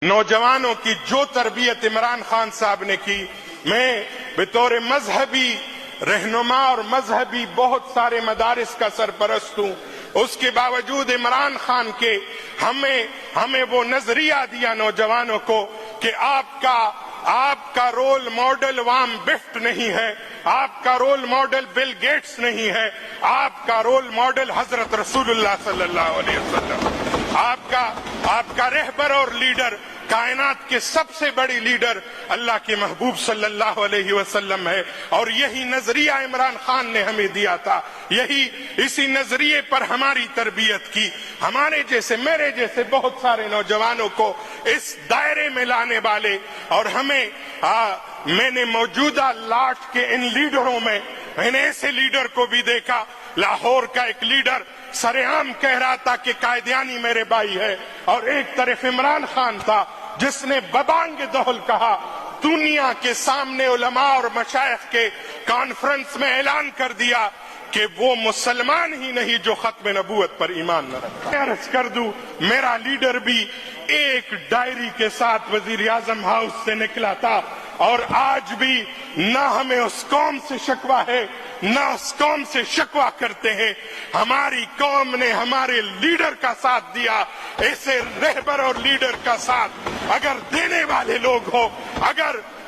نوجوانوں کی جو تربیت عمران خان صاحب نے کی، میں بطور مذہبی رہنما اور مذہبی بہت سارے مدارس کا سرپرست ہوں، اس کے باوجود عمران خان کے ہمیں وہ نظریہ دیا نوجوانوں کو کہ آپ کا رول ماڈل وام بفٹ نہیں ہے، آپ کا رول ماڈل بل گیٹس نہیں ہے، آپ کا رول ماڈل حضرت رسول اللہ صلی اللہ علیہ وسلم، آپ کا رہبر اور لیڈر، کائنات کے سب سے بڑی لیڈر اللہ کے محبوب صلی اللہ علیہ وسلم ہے، اور یہی نظریہ عمران خان نے ہمیں دیا تھا، اسی نظریے پر ہماری تربیت کی، ہمارے جیسے میرے جیسے بہت سارے نوجوانوں کو اس دائرے میں لانے والے، اور میں نے موجودہ لاٹ کے ان لیڈروں میں ایسے لیڈر کو بھی دیکھا، لاہور کا ایک لیڈر سرعام کہہ رہا تھا کہ قائدیانی میرے بھائی ہے، اور ایک طرف عمران خان تھا جس نے ببانگ دہل کہا، دنیا کے سامنے علماء اور مشائخ کے کانفرنس میں اعلان کر دیا کہ وہ مسلمان ہی نہیں جو ختم نبوت پر ایمان نہ رکھتا۔ عرض کر دوں، میرا لیڈر بھی ایک ڈائری کے ساتھ وزیر اعظم ہاؤس سے نکلا تھا، اور آج بھی نہ ہمیں اس قوم سے شکوہ ہے، نہ اس قوم سے شکوہ کرتے ہیں۔ ہماری قوم نے ہمارے لیڈر کا ساتھ دیا، ایسے رہبر اور لیڈر کا ساتھ اگر دینے والے لوگ ہو،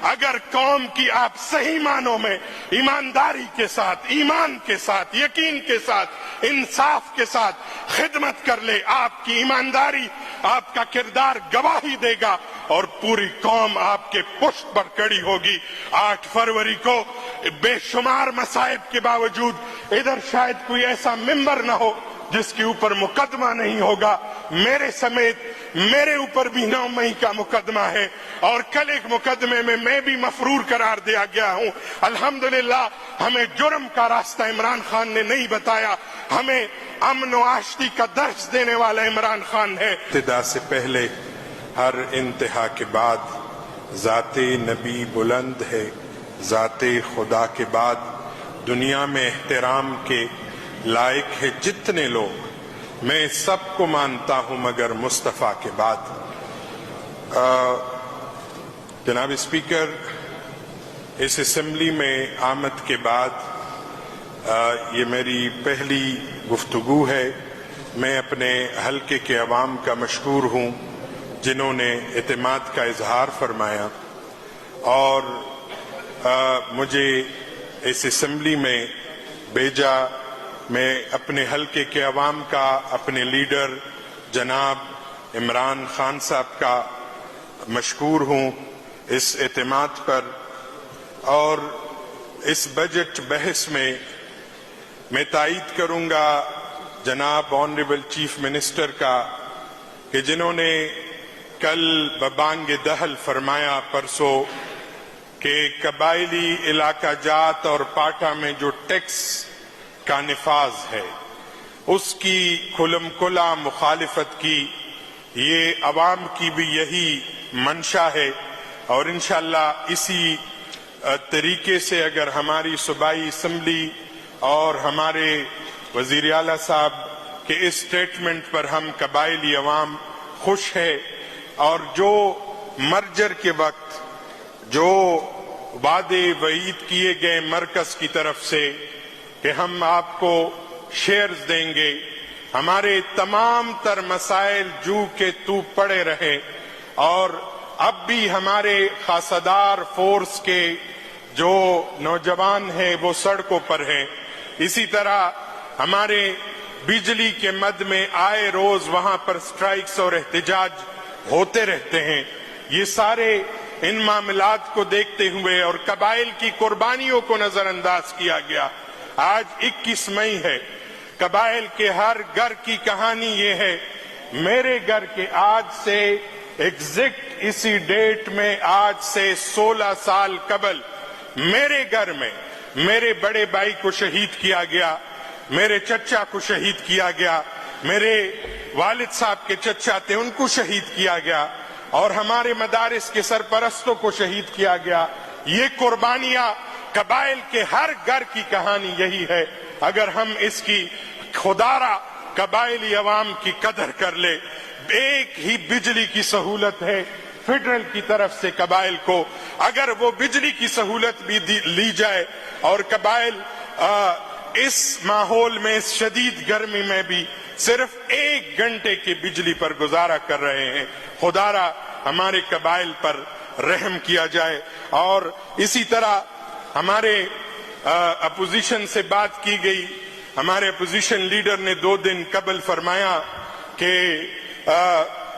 اگر قوم کی آپ صحیح معنوں میں ایمانداری کے ساتھ، ایمان کے ساتھ، یقین کے ساتھ، انصاف کے ساتھ خدمت کر لے، آپ کی ایمانداری، آپ کا کردار گواہی دے گا، اور پوری قوم آپ کے پشت پر کھڑی ہوگی۔ 8 فروری کو بے شمار مصائب کے باوجود ادھر شاید کوئی ایسا ممبر نہ ہو جس کے اوپر مقدمہ نہیں ہوگا، میرے سمیت میرے اوپر بھی 9 مئی کا مقدمہ ہے، اور کل ایک مقدمے میں بھی مفرور قرار دیا گیا ہوں۔ الحمدللہ ہمیں جرم کا راستہ عمران خان نے نہیں بتایا، ہمیں امن و آشتی کا درس دینے والا عمران خان ہے۔ ابتدا سے پہلے ہر انتہا کے بعد ذات نبی بلند ہے، ذات خدا کے بعد دنیا میں احترام کے لائق ہے جتنے لوگ، میں سب کو مانتا ہوں مگر مصطفیٰ کے بعد۔ جناب اسپیکر، اس اسمبلی میں آمد کے بعد یہ میری پہلی گفتگو ہے۔ میں اپنے حلقے کے عوام کا مشکور ہوں جنہوں نے اعتماد کا اظہار فرمایا، اور مجھے اس اسمبلی میں بھیجا۔ میں اپنے حلقے کے عوام کا، اپنے لیڈر جناب عمران خان صاحب کا مشکور ہوں اس اعتماد پر، اور اس بجٹ بحث میں تائید کروں گا جناب آنریبل چیف منسٹر کا کہ جنہوں نے کل ببانگ دہل فرمایا پرسوں کہ قبائلی علاقہ جات اور پاٹا میں جو ٹیکس کا نفاذ ہے اس کی کھلم کھلا مخالفت کی، یہ عوام کی بھی یہی منشا ہے، اور انشاءاللہ اسی طریقے سے اگر ہماری صوبائی اسمبلی اور ہمارے وزیر اعلیٰ صاحب کے اس سٹیٹمنٹ پر ہم قبائلی عوام خوش ہے، اور جو مرجر کے وقت جو وعدے وعید کیے گئے مرکز کی طرف سے کہ ہم آپ کو شیئرز دیں گے، ہمارے تمام تر مسائل جو کہ تو پڑے رہے، اور اب بھی ہمارے خاصدار فورس کے جو نوجوان ہیں وہ سڑکوں پر ہیں، اسی طرح ہمارے بجلی کے مد میں آئے روز وہاں پر سٹرائکس اور احتجاج ہوتے رہتے ہیں، یہ سارے ان معاملات کو دیکھتے ہوئے اور قبائل کی قربانیوں کو نظر انداز کیا گیا۔ آج 21 مئی ہے، قبائل کے ہر گھر کی کہانی یہ ہے، میرے گھر کے آج سے ایگزیکٹ اسی ڈیٹ میں آج سے 16 سال قبل میرے گھر میں میرے بڑے بھائی کو شہید کیا گیا، میرے چچا کو شہید کیا گیا، میرے والد صاحب کے چچا تھے ان کو شہید کیا گیا، اور ہمارے مدارس کے سرپرستوں کو شہید کیا گیا۔ یہ قربانیاں قبائل کے ہر گھر کی کہانی یہی ہے۔ اگر ہم اس کی خدارہ قبائلی عوام کی قدر کر لے، ایک ہی بجلی کی سہولت ہے فیڈرل کی طرف سے قبائل کو. اگر وہ بجلی کی سہولت بھی لی جائے اور قبائل اس ماحول میں اس شدید گرمی میں بھی صرف 1 گھنٹے کی بجلی پر گزارا کر رہے ہیں, خدا را ہمارے قبائل پر رحم کیا جائے. اور اسی طرح ہمارے اپوزیشن سے بات کی گئی. ہمارے اپوزیشن لیڈر نے 2 دن قبل فرمایا کہ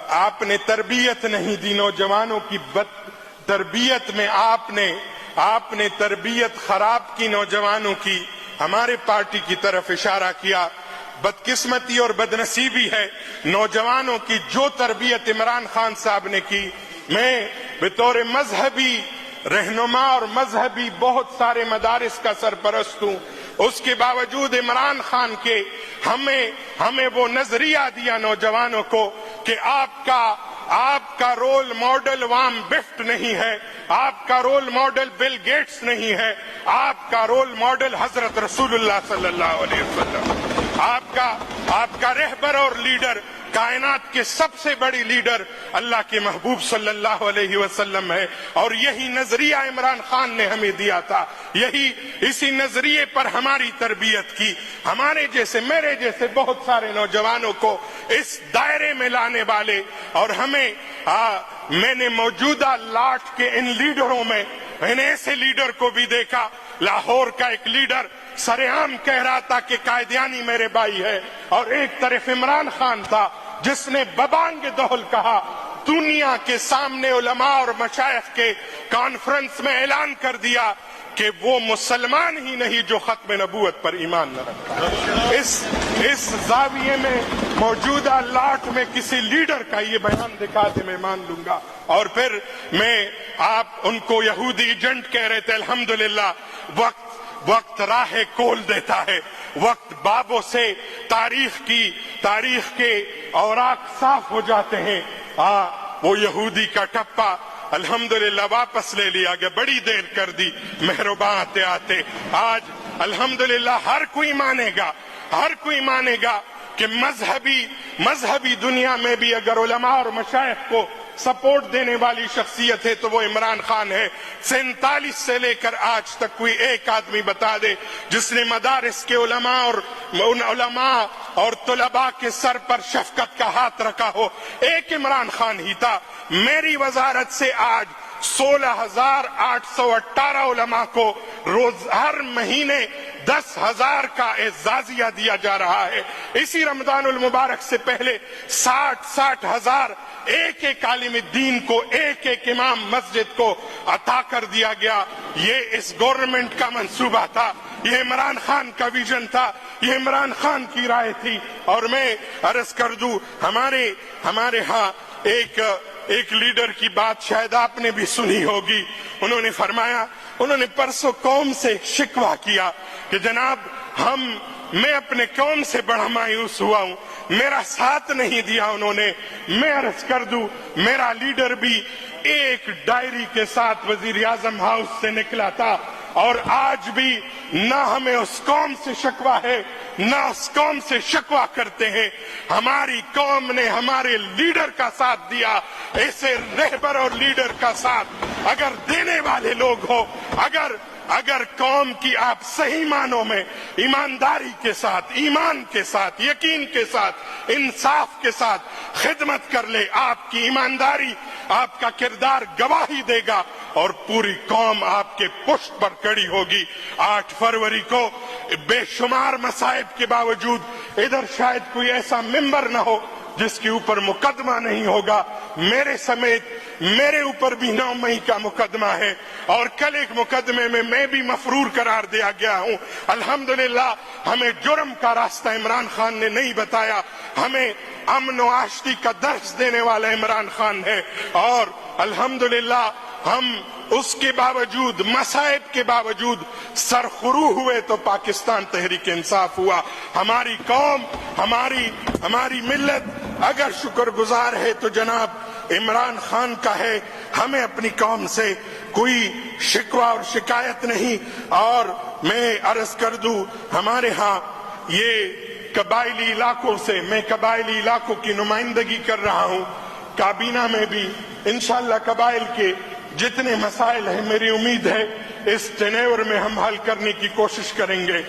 آپ نے تربیت نہیں دی نوجوانوں کی, تربیت میں آپ نے تربیت خراب کی نوجوانوں کی. ہمارے پارٹی کی طرف اشارہ کیا. بدقسمتی اور بدنصیبی ہے نوجوانوں کی جو تربیت عمران خان صاحب نے کی. میں بطور مذہبی رہنما اور مذہبی بہت سارے مدارس کا سرپرست ہوں, اس کے باوجود عمران خان کے ہمیں وہ نظریہ دیا نوجوانوں کو کہ آپ کا رول ماڈل وام بفٹ نہیں ہے, آپ کا رول ماڈل بل گیٹس نہیں ہے, آپ کا رول ماڈل حضرت رسول اللہ صلی اللہ علیہ وسلم, آپ کا رہبر اور لیڈر, کائنات کے سب سے بڑی لیڈر اللہ کے محبوب صلی اللہ علیہ وسلم ہے. اور یہی نظریہ عمران خان نے ہمیں دیا تھا, اسی نظریے پر ہماری تربیت کی. ہمارے جیسے میرے جیسے بہت سارے نوجوانوں کو اس دائرے میں لانے والے, اور میں نے موجودہ لاٹ کے ان لیڈروں میں ایسے لیڈر کو بھی دیکھا. لاہور کا ایک لیڈر سرعام کہہ رہا تھا کہ قائدیانی میرے بھائی ہے, اور ایک طرف عمران خان تھا جس نے ببانگ دہل کہا, دنیا کے سامنے علماء اور مشائخ کے کانفرنس میں اعلان کر دیا کہ وہ مسلمان ہی نہیں جو ختم نبوت پر ایمان نہ رکھتا. اس زاویے میں موجودہ لاٹ میں کسی لیڈر کا یہ بیان دکھا دے میں مان لوں گا. اور پھر آپ ان کو یہودی ایجنٹ کہہ رہے تھے. الحمدللہ وقت راہ کول دیتا ہے, وقت بابوں سے تاریخ کے اوراق صاف ہو جاتے ہیں. وہ یہودی کا ٹپا الحمدللہ واپس لے لیا گیا, بڑی دیر کر دی مہرباں آتے آتے. آج الحمدللہ ہر کوئی مانے گا کہ مذہبی دنیا میں بھی اگر علماء اور مشائخ کو سپورٹ دینے والی شخصیت ہے تو وہ عمران خان ہے. 47 سے لے کر آج تک کوئی ایک آدمی بتا دے جس نے مدارس کے علماء اور طلباء کے سر پر شفقت کا ہاتھ رکھا ہو. ایک عمران خان ہی تھا. میری وزارت سے آج 16,818 علماء کو ہر مہینے 10,000 کا اعزازیہ دیا جا رہا ہے. اسی رمضان المبارک سے پہلے 60,000 ایک عالم دین کو, ایک امام مسجد کو عطا کر دیا گیا. یہ اس گورنمنٹ کا منصوبہ تھا, یہ عمران خان کا ویژن تھا, یہ عمران خان کی رائے تھی. اور میں عرض کر دوں, ہمارے ہاں ایک لیڈر کی بات شاید آپ نے بھی سنی ہوگی. انہوں نے فرمایا, انہوں نے پرسوں قوم سے شکوہ کیا کہ جناب میں اپنے قوم سے بڑا مایوس ہوا ہوں, میرا ساتھ نہیں دیا انہوں نے. میں عرض کر دوں, میرا لیڈر بھی ایک ڈائری کے ساتھ وزیر اعظم ہاؤس سے نکلا تھا, اور آج بھی نہ ہمیں اس قوم سے شکوہ ہے نہ اس قوم سے شکوہ کرتے ہیں. ہماری قوم نے ہمارے لیڈر کا ساتھ دیا. ایسے رہبر اور لیڈر کا ساتھ اگر دینے والے لوگ ہو, اگر قوم کی آپ صحیح معنوں میں ایمانداری کے ساتھ, ایمان کے ساتھ, یقین کے ساتھ, انصاف کے ساتھ خدمت کر لے, آپ کی ایمانداری, آپ کا کردار گواہی دے گا اور پوری قوم آپ کے پشت پر کھڑی ہوگی. 8 فروری کو بے شمار مصائب کے باوجود ادھر شاید کوئی ایسا ممبر نہ ہو جس کے اوپر مقدمہ نہیں ہوگا. میرے سمیت میرے اوپر بھی 9 مئی کا مقدمہ ہے, اور کل ایک مقدمے میں میں بھی مفرور قرار دیا گیا ہوں. الحمدللہ ہمیں جرم کا راستہ عمران خان نے نہیں بتایا, ہمیں امن و آشتی کا درس دینے والا عمران خان ہے. اور الحمدللہ ہم اس کے باوجود, مصائب کے باوجود سرخرو ہوئے تو پاکستان تحریک انصاف ہوا. ہماری قوم, ہماری ملت اگر شکر گزار ہے تو جناب عمران خان کا ہے. ہمیں اپنی قوم سے کوئی شکوہ اور شکایت نہیں. اور میں عرض کر دوں, ہمارے ہاں یہ قبائلی علاقوں سے، میں قبائلی علاقوں کی نمائندگی کر رہا ہوں، کابینہ میں بھی انشاءاللہ قبائل کے جتنے مسائل ہیں میری امید ہے اس ٹینیور میں ہم حل کرنے کی کوشش کریں گے۔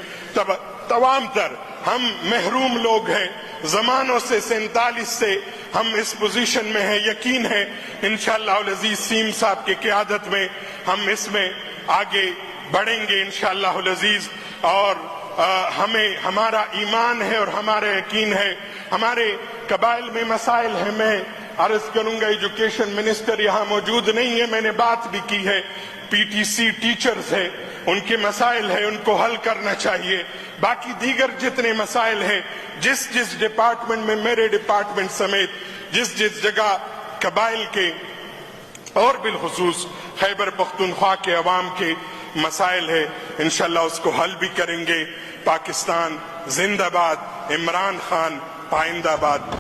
تمام تر ہم محروم لوگ ہیں، زمانوں سے 47 سے ہم اس پوزیشن میں ہیں، یقین ہے انشاءاللہ العزیز سیم صاحب کی قیادت میں ہم اس میں آگے بڑھیں گے انشاءاللہ العزیز، اور ہمیں ہمارا ایمان ہے اور ہمارا یقین ہے۔ ہمارے قبائل میں مسائل ہیں، میں عرض کروں گا ایجوکیشن منسٹر یہاں موجود نہیں ہے، میں نے بات بھی کی ہے، پی ٹی سی ٹیچرز ہیں، ان کے مسائل ہیں، ان کو حل کرنا چاہیے۔ باقی دیگر جتنے مسائل ہیں، جس ڈپارٹمنٹ میں، میرے ڈپارٹمنٹ سمیت جس جگہ قبائل کے اور بالخصوص خیبر پختونخوا کے عوام کے مسائل ہے، انشاءاللہ اس کو حل بھی کریں گے۔ پاکستان زندہ باد، عمران خان پائندہ باد۔